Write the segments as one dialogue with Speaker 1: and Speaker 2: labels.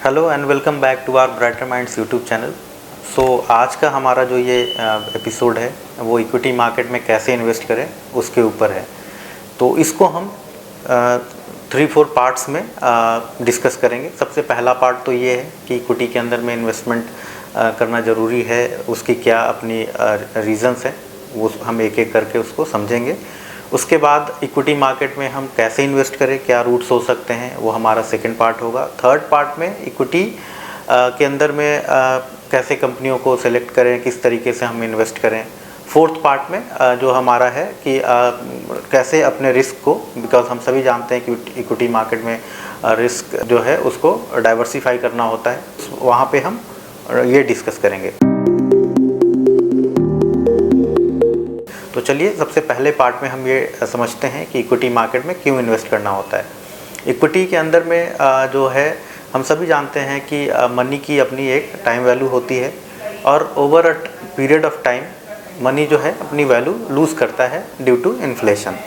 Speaker 1: Hello and welcome back to our brighter minds YouTube channel. आज का हमारा जो ये एपिसोड है वो इक्विटी मार्केट में कैसे इन्वेस्ट करें उसके ऊपर है। तो इसको हम 3-4 पार्ट्स में डिस्कस करेंगे। सबसे पहला पार्ट तो ये है कि इक्विटी के अंदर में इन्वेस्टमेंट करना ज़रूरी है, उसकी क्या अपनी रीज़न्स हैं वो हम एक एक करके उसको समझेंगे। उसके बाद इक्विटी मार्केट में हम कैसे इन्वेस्ट करें, क्या रूट्स हो सकते हैं, वो हमारा सेकंड पार्ट होगा। थर्ड पार्ट में इक्विटी के अंदर में कैसे कंपनियों को सेलेक्ट करें, किस तरीके से हम इन्वेस्ट करें। फोर्थ पार्ट में जो हमारा है कि कैसे अपने रिस्क को, बिकॉज हम सभी जानते हैं कि इक्विटी मार्केट में रिस्क जो है उसको डाइवर्सिफाई करना होता है, वहाँ पे हम ये डिस्कस करेंगे। तो चलिए सबसे पहले पार्ट में हम ये समझते हैं कि इक्विटी मार्केट में क्यों इन्वेस्ट करना होता है। इक्विटी के अंदर में जो है हम सभी जानते हैं कि मनी की अपनी एक टाइम वैल्यू होती है और over a period of time money जो है अपनी वैल्यू लूज़ करता है ड्यू टू इन्फ्लेशन।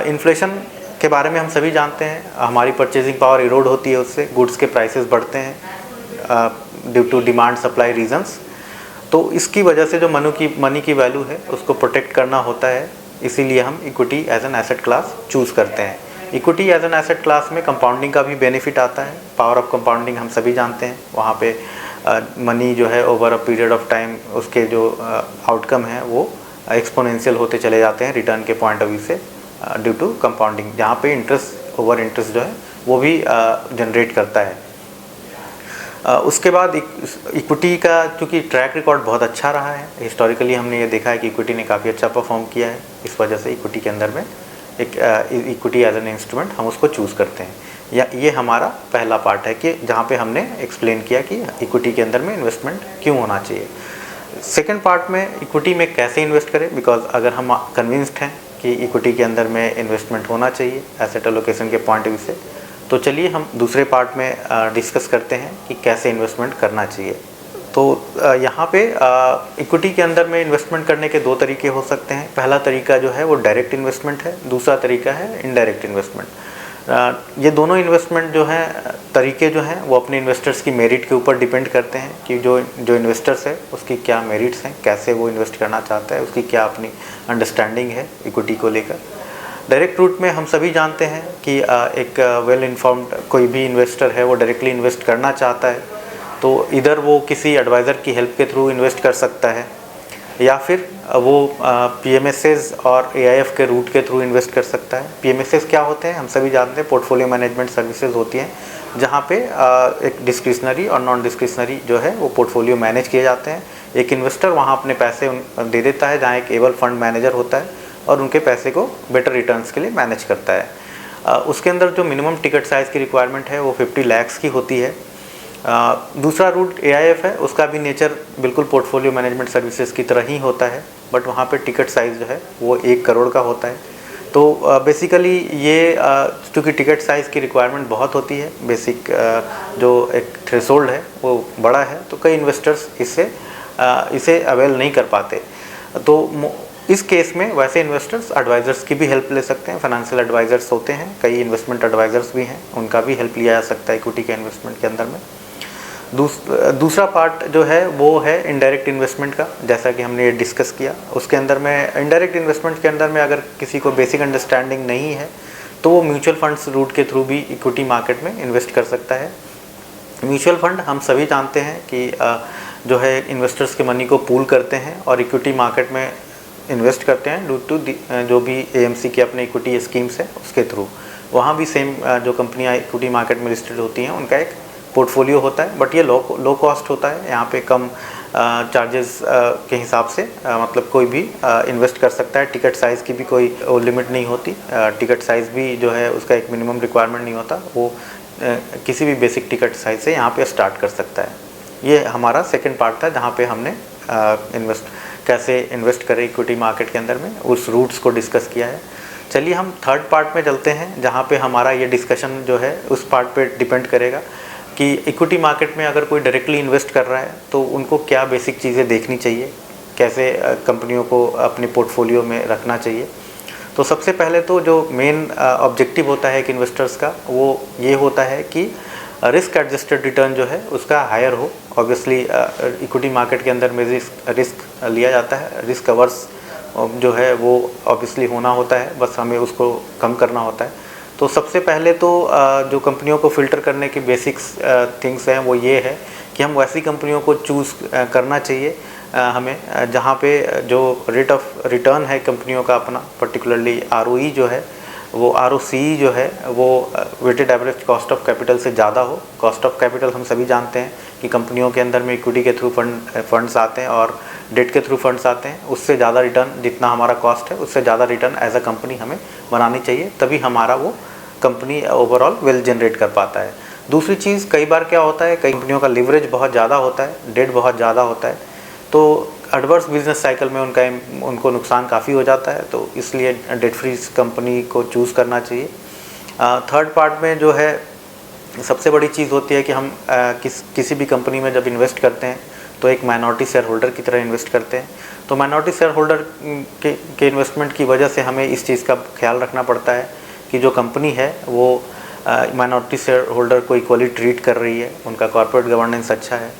Speaker 1: इन्फ्लेशन के बारे में हम सभी जानते हैं, हमारी परचेजिंग पावर इरोड होती है, उससे गुड्स के प्राइसेस बढ़ते हैं due to demand supply reasons. तो इसकी वजह से जो मनी की वैल्यू है उसको प्रोटेक्ट करना होता है, इसीलिए हम equity as an asset class choose करते हैं। Equity as an asset class में कंपाउंडिंग का भी बेनिफिट आता है, पावर ऑफ कंपाउंडिंग हम सभी जानते हैं। वहाँ पे मनी जो है over a period of time उसके जो आउटकम है वो एक्सपोनेंशियल होते चले जाते हैं रिटर्न के पॉइंट ऑफ व्यू से ड्यू टू कंपाउंडिंग, जहाँ पे इंटरेस्ट ओवर इंटरेस्ट जो है वो भी जनरेट करता है। उसके बाद इक्विटी का चूँकि ट्रैक रिकॉर्ड बहुत अच्छा रहा है, हिस्टोरिकली हमने ये देखा है कि इक्विटी ने काफ़ी अच्छा परफॉर्म किया है, इस वजह से इक्विटी के अंदर में एक इक्विटी एज एन इंस्ट्रूमेंट हम उसको चूज़ करते हैं। या ये हमारा पहला पार्ट है कि जहाँ पे हमने एक्सप्लेन किया कि इक्विटी के अंदर में इन्वेस्टमेंट क्यों होना चाहिए। सेकेंड पार्ट में इक्विटी में कैसे इन्वेस्ट करें, बिकॉज अगर हम कन्विंस्ड हैं कि इक्विटी के अंदर में इन्वेस्टमेंट होना चाहिए एसेट एलोकेशन के पॉइंट ऑफ व्यू से, तो चलिए हम दूसरे पार्ट में डिस्कस करते हैं कि कैसे इन्वेस्टमेंट करना चाहिए। तो यहाँ पे इक्विटी के अंदर में इन्वेस्टमेंट करने के 2 तरीके हो सकते हैं। पहला तरीका जो है वो डायरेक्ट इन्वेस्टमेंट है, दूसरा तरीका है इनडायरेक्ट इन्वेस्टमेंट। ये दोनों इन्वेस्टमेंट जो हैं तरीके जो हैं वो अपने इन्वेस्टर्स की मेरिट के ऊपर डिपेंड करते हैं कि जो इन्वेस्टर्स है उसकी क्या मेरिट्स हैं, कैसे वो इन्वेस्ट करना चाहता है, उसकी क्या अपनी अंडरस्टैंडिंग है इक्विटी को लेकर। डायरेक्ट रूट में हम सभी जानते हैं कि एक वेल इन्फॉर्म्ड कोई भी इन्वेस्टर है वो डायरेक्टली इन्वेस्ट करना चाहता है तो इधर वो किसी एडवाइज़र की हेल्प के थ्रू इन्वेस्ट कर सकता है, या फिर वो पीएमएसएस और एआईएफ के रूट के थ्रू इन्वेस्ट कर सकता है। पीएमएसएस क्या होते हैं हम सभी जानते हैं, पोर्टफोलियो मैनेजमेंट सर्विसेज होती हैं, जहाँ पे एक डिस्क्रिशनरी और नॉन डिस्क्रिशनरी जो है वो पोर्टफोलियो मैनेज किए जाते हैं। एक इन्वेस्टर वहाँ अपने पैसे दे देता है, जहाँ एक एबल फंड मैनेजर होता है और उनके पैसे को बेटर रिटर्न्स के लिए मैनेज करता है। उसके अंदर जो मिनिमम टिकट साइज़ की रिक्वायरमेंट है वो 50 लाख की होती है। दूसरा रूट एआईएफ है, उसका भी नेचर बिल्कुल पोर्टफोलियो मैनेजमेंट सर्विसेज की तरह ही होता है, बट वहाँ पे टिकट साइज़ जो है वो 1 करोड़ का होता है। तो बेसिकली ये चूँकि टिकट साइज़ की रिक्वायरमेंट बहुत होती है, बेसिक जो एक थ्रेशोल्ड है वो बड़ा है, तो कई इन्वेस्टर्स इसे अवेल नहीं कर पाते। तो इस केस में वैसे इन्वेस्टर्स एडवाइज़र्स की भी हेल्प ले सकते हैं। फाइनेंशियल एडवाइज़र्स होते हैं, कई इन्वेस्टमेंट एडवाइज़र्स भी हैं, उनका भी हेल्प लिया जा सकता है इक्विटी के इन्वेस्टमेंट के अंदर में। दूसरा पार्ट जो है वो है इनडायरेक्ट इन्वेस्टमेंट का, जैसा कि हमने ये डिस्कस किया। उसके अंदर में इनडायरेक्ट इन्वेस्टमेंट के अंदर में अगर किसी को बेसिक अंडरस्टैंडिंग नहीं है तो वो म्यूचुअल फंड्स रूट के थ्रू भी इक्विटी मार्केट में इन्वेस्ट कर सकता है। म्यूचुअल फंड हम सभी जानते हैं कि जो है इन्वेस्टर्स के मनी को पूल करते हैं और इक्विटी मार्केट में इन्वेस्ट करते हैं ड्यू टू जो भी एएमसी की अपने इक्विटी स्कीम्स है उसके थ्रू। वहाँ भी सेम जो कंपनियाँ इक्विटी मार्केट में लिस्टेड होती हैं उनका एक पोर्टफोलियो होता है, बट ये लो कॉस्ट होता है, यहाँ पे कम चार्जेस के हिसाब से मतलब कोई भी इन्वेस्ट कर सकता है। टिकट साइज़ की भी कोई लिमिट नहीं होती, टिकट साइज़ भी जो है उसका एक मिनिमम रिक्वायरमेंट नहीं होता, वो किसी भी बेसिक टिकट साइज़ से यहाँ पे स्टार्ट कर सकता है। ये हमारा सेकेंड पार्ट था जहाँ पे हमने कैसे इन्वेस्ट करें इक्विटी मार्केट के अंदर में, उस रूट्स को डिस्कस किया है। चलिए हम थर्ड पार्ट में चलते हैं, जहाँ पे हमारा ये डिस्कशन जो है उस पार्ट पे डिपेंड करेगा कि इक्विटी मार्केट में अगर कोई डायरेक्टली इन्वेस्ट कर रहा है तो उनको क्या बेसिक चीज़ें देखनी चाहिए, कैसे कंपनियों को अपने पोर्टफोलियो में रखना चाहिए। तो सबसे पहले तो जो मेन ऑब्जेक्टिव होता है एक इन्वेस्टर्स का वो ये होता है कि रिस्क एडजस्टेड रिटर्न जो है उसका हायर हो। ऑब्वियसली इक्विटी मार्केट के अंदर में रिस्क लिया जाता है, रिस्क अवर्स जो है वो ऑब्वियसली होना होता है, बस हमें उसको कम करना होता है। तो सबसे पहले तो जो कंपनियों को फ़िल्टर करने की बेसिक्स थिंग्स हैं वो ये है कि हम वैसी कंपनियों को चूज़ करना चाहिए हमें जहाँ पे जो रेट ऑफ रिटर्न है कंपनियों का अपना, पर्टिकुलरली ROE जो है वो, ROCE जो है वो weighted average cost of capital से ज़्यादा हो। कॉस्ट ऑफ कैपिटल हम सभी जानते हैं कि कंपनियों के अंदर में इक्विटी के थ्रू फंड्स आते हैं और डेट के थ्रू फंड्स आते हैं, उससे ज़्यादा रिटर्न जितना हमारा कॉस्ट है उससे ज़्यादा रिटर्न एज अ कंपनी हमें बनानी चाहिए, तभी हमारा वो कंपनी ओवरऑल वेल जनरेट कर पाता है। दूसरी चीज़, कई बार क्या होता है, कई कंपनियों का लिवरेज बहुत ज़्यादा होता है, डेट बहुत ज़्यादा होता है, तो एडवर्स बिजनेस साइकिल में उनको नुकसान काफ़ी हो जाता है, तो इसलिए डेट फ्री कंपनी को चूज़ करना चाहिए। थर्ड पार्ट में जो है सबसे बड़ी चीज़ होती है कि हम किसी भी कंपनी में जब इन्वेस्ट करते हैं तो एक माइनॉरिटी शेयर होल्डर की तरह इन्वेस्ट करते हैं। तो माइनॉरिटी शेयर होल्डर के इन्वेस्टमेंट की वजह से हमें इस चीज़ का ख्याल रखना पड़ता है कि जो कंपनी है वो माइनॉरिटी शेयर होल्डर को इक्वली ट्रीट कर रही है, उनका कॉर्पोरेट गवर्नेंस अच्छा है,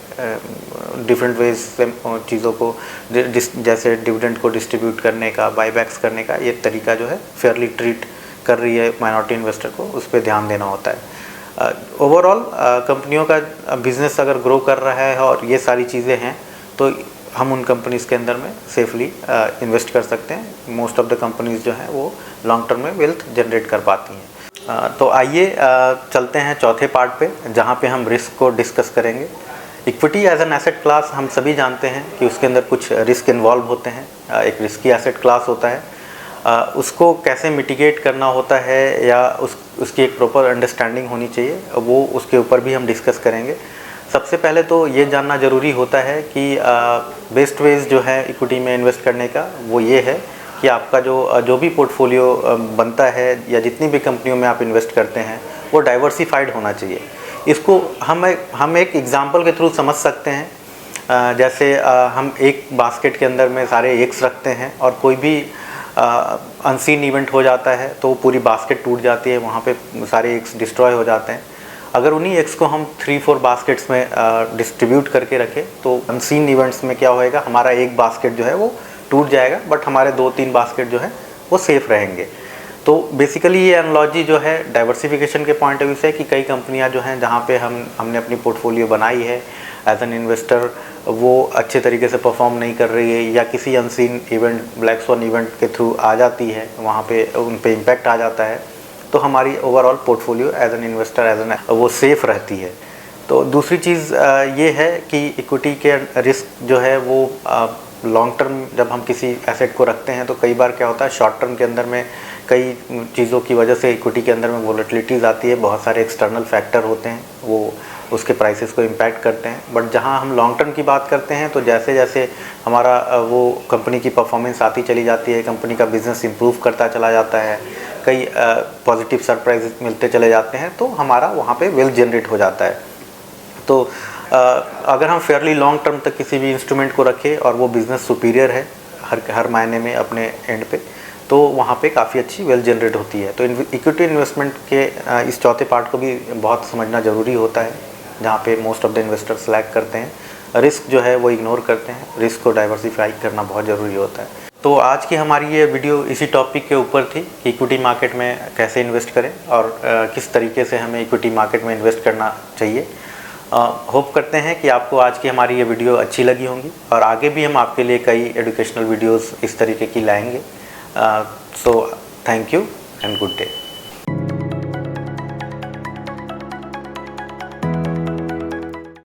Speaker 1: डिफरेंट वेज से चीज़ों को जैसे डिविडेंड को डिस्ट्रीब्यूट करने का, बाईबैक्स करने का, ये तरीका जो है फेयरली ट्रीट कर रही है माइनॉरिटी इन्वेस्टर को, उस पर ध्यान देना होता है। ओवरऑल कंपनियों का बिज़नेस अगर ग्रो कर रहा है और ये सारी चीज़ें हैं तो हम उन कंपनीज़ के अंदर में सेफली इन्वेस्ट कर सकते हैं। मोस्ट ऑफ द कंपनीज़ जो हैं वो लॉन्ग टर्म में वेल्थ जनरेट कर पाती हैं। तो आइए चलते हैं चौथे पार्ट पे, जहाँ पे हम रिस्क को डिस्कस करेंगे। Equity as an asset class हम सभी जानते हैं कि उसके अंदर कुछ रिस्क इन्वॉल्व होते हैं, एक रिस्की एसेट क्लास होता है, उसको कैसे मिटिगेट करना होता है या उसकी एक प्रॉपर अंडरस्टैंडिंग होनी चाहिए, वो उसके ऊपर भी हम डिस्कस करेंगे। सबसे पहले तो ये जानना ज़रूरी होता है कि बेस्ट वेज जो है इक्विटी में इन्वेस्ट करने का वो ये है कि आपका जो भी पोर्टफोलियो बनता है या जितनी भी कंपनियों में आप इन्वेस्ट करते हैं वो डाइवर्सिफाइड होना चाहिए। इसको हम एक एग्जांपल के थ्रू समझ सकते हैं। जैसे हम एक बास्केट के अंदर में सारे एग्स रखते हैं और कोई भी अनसीन इवेंट हो जाता है तो पूरी बास्केट टूट जाती है, वहाँ पे सारे एग्स डिस्ट्रॉय हो जाते हैं। अगर उन्हीं एग्स को हम 3-4 बास्केट्स में डिस्ट्रीब्यूट करके रखें तो अनसीन इवेंट्स में क्या होएगा, हमारा एक बास्केट जो है वो टूट जाएगा बट हमारे 2-3 बास्केट जो है वो सेफ़ रहेंगे। तो बेसिकली ये एनालॉजी जो है डाइवर्सिफिकेशन के पॉइंट ऑफ व्यू से कि कई कंपनियां जो हैं जहाँ पे हमने अपनी पोर्टफोलियो बनाई है एज एन इन्वेस्टर, वो अच्छे तरीके से परफॉर्म नहीं कर रही है या किसी unseen event, black sworn event के थ्रू आ जाती है, वहाँ पे उन पे इम्पैक्ट आ जाता है, तो हमारी overall portfolio as an investor वो सेफ़ रहती है। तो दूसरी चीज़ ये है कि इक्विटी के रिस्क जो है वो लॉन्ग टर्म जब हम किसी एसेट को रखते हैं तो कई बार क्या होता है, शॉर्ट टर्म के अंदर में कई चीज़ों की वजह से इक्विटी के अंदर में वोलेटिलिटीज़ आती है, बहुत सारे एक्सटर्नल फैक्टर होते हैं वो उसके प्राइसेस को इम्पैक्ट करते हैं। बट जहाँ हम लॉन्ग टर्म की बात करते हैं तो जैसे जैसे हमारा वो कंपनी की परफॉर्मेंस आती चली जाती है, कंपनी का बिज़नेस इंप्रूव करता चला जाता है, कई पॉजिटिव सरप्राइज मिलते चले जाते हैं, तो हमारा वहाँ पे वेल्थ जनरेट हो जाता है। तो अगर हम फेयरली लॉन्ग टर्म तक किसी भी इंस्ट्रूमेंट को रखें और वो बिज़नेस सुपीरियर है हर मायने में अपने एंड पे, तो वहाँ पे काफ़ी अच्छी वेल्थ जनरेट होती है। तो इक्विटी इन्वेस्टमेंट के इस चौथे पार्ट को भी बहुत समझना ज़रूरी होता है, जहाँ पे most of the investors lag करते हैं, रिस्क जो है वो इग्नोर करते हैं, रिस्क को डाइवर्सिफाई करना बहुत ज़रूरी होता है। तो आज की हमारी ये वीडियो इसी टॉपिक के ऊपर थी कि इक्विटी मार्केट में कैसे इन्वेस्ट करें और किस तरीके से हमें इक्विटी मार्केट में इन्वेस्ट करना चाहिए। होप करते हैं कि आपको आज की हमारी ये वीडियो अच्छी लगी होंगी और आगे भी हम आपके लिए कई एजुकेशनल वीडियोस इस तरीके की लाएंगे। So thank you and good day.